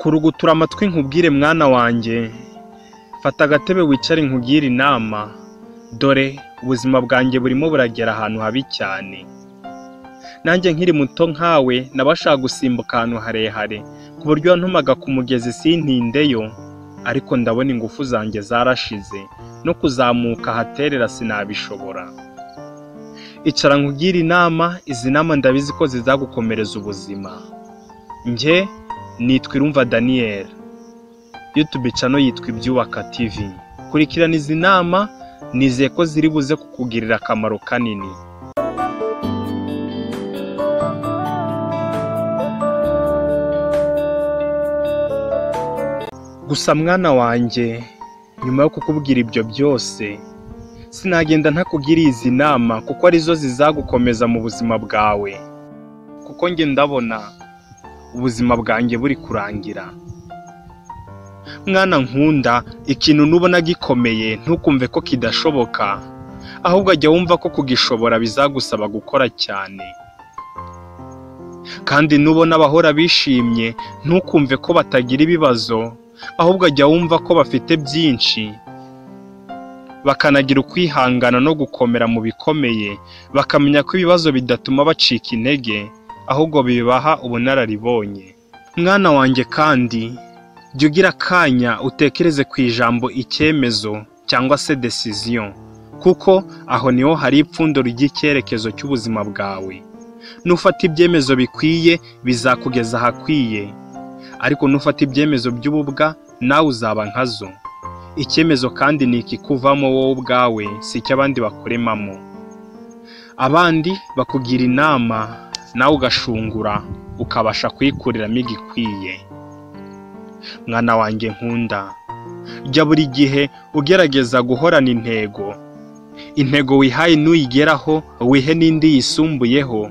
kurugutura amatwi nkubwire mwana wanjye, fata agatebe wicare nkugire inama, dore ubuzima bwanjye burimo buragera ahantu habi cyane. Nanjye nkiri muto nkawe nabashaka gusimbuka ahantu harehare ku buryo wantumaga ku mugezi sintindeyo, ariko ndabona ingufu zanjye zarashize no kuzamuka haterera sinabishobora. Icara nkugire inama, izi nama ndabizi ko zizagukomereza ubuzima. Njye nitwa Irumva Daniel, YouTube channel yitwa Ibyubaka TV. Kurikirana izi nama, nizeye ko ziri buze kukugirira akamaro kanini. Gusa mwana wanjye, nyuma yo kukubwira ibyo byose, sinagenda ntakugiriye izi nama kuko arizo zizagukomeza mu buzima bwawe. Kuko nge ndabona ubuzima bwanjye buri kurangira. Mwana nkunda, ikintu nubona gikomeye ntukumve ko kidashoboka, ahubwo ajya wumva ko kugishobora bizagusaba gukora cyane. Kandi nubona abahora bishimye ntukumve ko batagira ibibazo, ahubwo ajya wumva ko bafite byinshi, bakanagira ukwihangana no gukomera mu bikomeye, bakamenya ko ibibazo bidatuma bacika intege, ahubwo bibaha ubunararibonye. Mwana wanjye kandi, jya ugira akanya utekereze ku ijambo icyemezo cyangwa se decision, kuko aho niho hari ipfundo ry'icyerekezo cy'ubuzima bwawe. Nufata ibyemezo bikwiye bizakugeza ahakwiye, ariko nufata ibyemezo by'ububwa nawe uzaba nkazo. Icyemezo kandi ni ikikuvamo wowe ubwawe, si icy'abandi bakuremamo. Abandi bakugira inama, nawe ugashungura ukabasha kuyikuriramo igikwiye. Mwana wanjye nkunda, jya buri gihe ugerageza guhorana intego wihaye nuyigeraho wihe n'indi yisumbuyeho,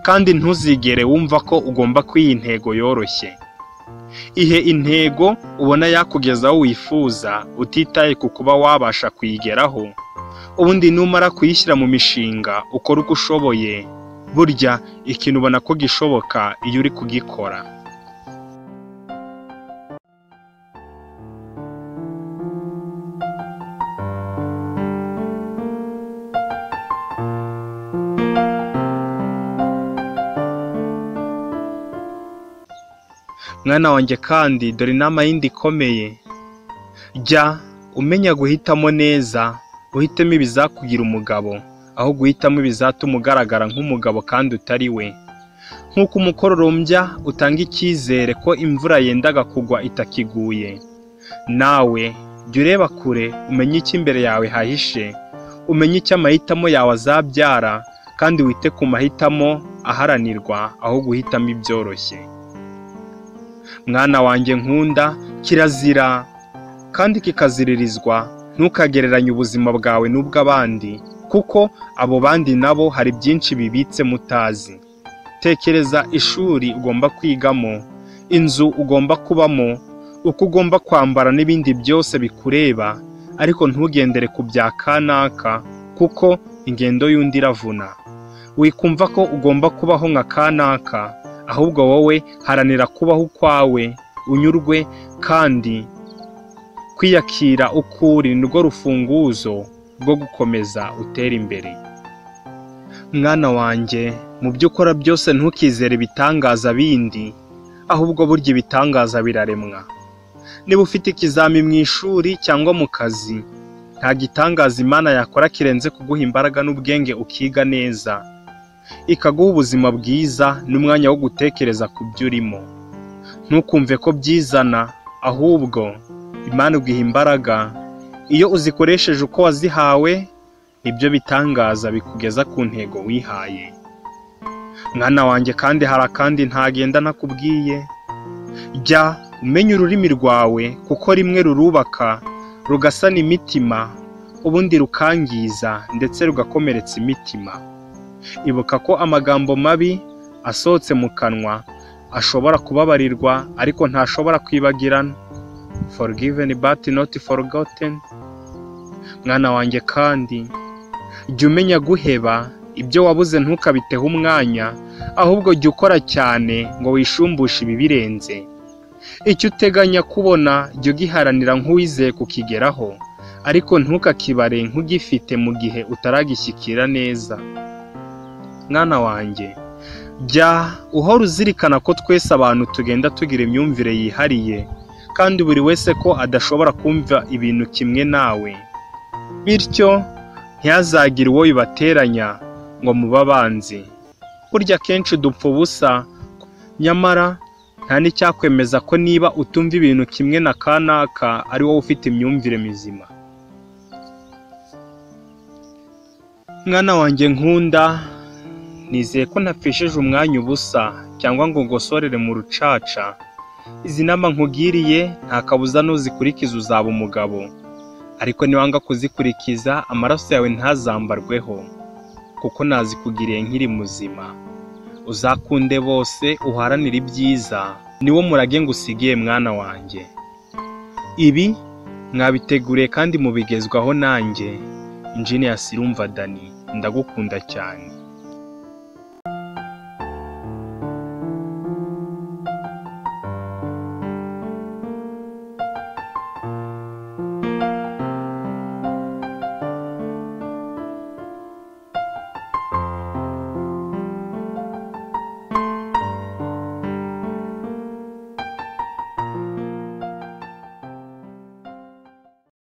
kandi ntuzigere wumva ko ugomba kwiha intego yoroshye. Ihe intego ubona yakugeza aho wifuza utitaye ku kuba wabasha kuyigeraho, ubundi numara kuyishyira mu mishinga ukora uko ushoboye. Burya ikintu ubona ko gishoboka iyo uri kugikora. Mwana wanjye kandi, dore inama yindi ikomeye, jya umenya guhitamo neza, uhitemo ibizakugira umugabo, aho guhitamo ibizatuma ugaragara nk'umugabo kandi utari we. Nk'uko umukororombya utanga icyizere ko imvura yendaga kugwa itakiguye, nawe jya ureba kure umenye icyo imbere yawe hahishe, umenye icyo amahitamo yawe azabyara, kandi wite ku mahitamo aharanirwa aho guhitamo ibyoroshye. Mwana wanjye nkunda, kirazira kandi kikaziririzwa ntukagereranye ubuzima bwawe n'ubw'abandi, kuko abo bandi nabo hari byinshi bibitse mutazi. Tekereza ishuri ugomba kwigamo, inzu ugomba kubamo, uko ugomba kwambara n'ibindi byose bikureba, ariko ntugendere ku bya kanaka, kuko ingendo y'undi iravuna. Wikumva ko ugomba kubaho nka kanaka, ahubwo wowe haranira kubaho ukwawe, unyurwe, kandi kwiyakira ukuri nirwo rufunguzo rwo gukomeza utera imbere. Mwana wanjye, mu byo ukora byose ntukizere ibitangaza bindi, ahubwo burya ibitangaza biraremwa. Niba ufite ikizami mu ishuri cyangwa mu kazi, nta gitangaza Imana yakora kirenze kuguha imbaraga n'ubwenge ukiga neza, ikaguha ubuzima bwiza n'umwanya wo gutekereza ku byo urimo. Ntukumve ko byizana, ahubwo Imana iguha imbaraga. Iyo uzikoresheje uko wazihawe, nibyo bitangaza bikugeza ku ntego wihaye. Mwana wanjye kandi, hari akandi ntagenda nakubwiye, jya umenya ururimi rwawe, kuko rimwe rurubaka rugasana imitima, ubundi rukangiza ndetse rugakomeretsa imitima. Ibuka ko amagambo mabi asohotse mu kanwa ashobora kubabarirwa, ariko ntashobora kwibagirana. Forgiven but not forgotten. Mwana wanjye kandi, jya umenya guheba ibyo wabuze ntukabiteho umwanya, ahubwo jya ukora cyane ngo wishumbushe ibibirenze. icyo uteganya kubona jya ugiharanira nk'uwizeye kukigeraho, ariko ntukakibare nk'ugifite mu gihe utaragishyikira neza. Mwana wanjye, jya uhora uzirikana ko twese abantu tugenda tugira imyumvire yihariye, kandi buri wese ko adashobora kumva ibintu kimwe nawe. Bityo ntihazagire uwo bibateranya ngo mube abanzi. Burya kenshi dupfa ubusa, nyamara nta n'icyakwemeza ko niba utumva ibintu kimwe na kanaka ari wowe ufite imyumvire mizima. Mwana wanjye nkunda, nizeye ko ntapfishije umwanya ubusa cyangwa ngo ngosorere mu rucaca. Izi nama nkugiriye nta kabuza nuzikurikiza uzaba umugabo, ariko niwanga kuzikurikiza amaraso yawe ntazambarweho, kuko nazikugiriye nkiri muzima. Uzakunde bose, uharanire ibyiza, niwo murage ngusigiye mwana wanjye. Ibi mwabiteguriye kandi mubigezwaho nanjye Ingenious Irumva Dani. Ndagukunda cyane.